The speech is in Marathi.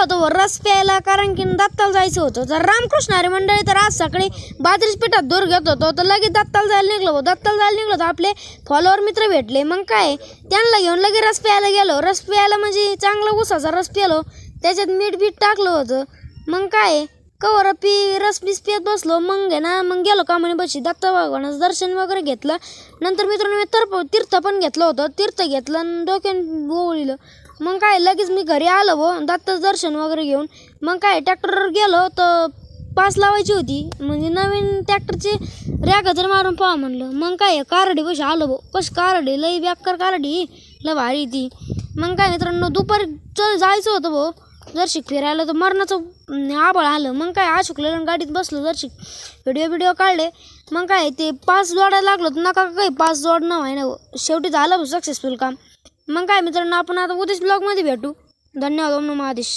होतो वर रस प्यायला, कारण की दत्ताला जायचं होतं. तर रामकृष्ण हरी मंडळी तर आज सकाळी बाजरीच पिठात दूर घेत होतो, तर लगेच दत्ताला जायला निघलो. तर आपले फॉलोअर मित्र भेटले. मग काय त्यांना घेऊन लगेच रस प्यायला गेलो. रस प्यायला म्हणजे चांगला उसाचा रस प्यालो, त्याच्यात मीठ टाकलं होतं. मग काय कवर रस पित बसलो. मग मग गेलो कामाने बशी. दत्त भगवानाचं दर्शन वगैरे घेतलं. नंतर मित्रांनो तीर्थ पण घेतलं होतं. तीर्थ घेतलं आणि डोक्यानं ओवळीलं. मग काय लगेच मी घरी आलो दत्ताचं दर्शन वगैरे घेऊन. मग काय ट्रॅक्टरवर गेलो तर पास लावायची होती, म्हणजे नवीन ट्रॅक्टरचे रॅगजर मारून पाहा म्हणलं. मग काय कारडी कशी आलो कशी कारडी लई बेकार कारडी, लई भारी ती. मग काय मित्रांनो दुपारी जायचं होतं जरशिक फिरायला, तर मरणाचं आभाळ आलं. मग काय आशुकलेल्या गाडीत बसलो, जरशिक व्हिडिओ काढले. मग काय ते पास जोडायला लागलो, तर नका काही पास जोडणं व्हाय ना. शेवटी झालं सक्सेसफुल काम. मग काय मित्रांनो आपण आता उद्याच ब्लॉगमध्ये भेटू. धन्यवाद. ओम नमः आदेश.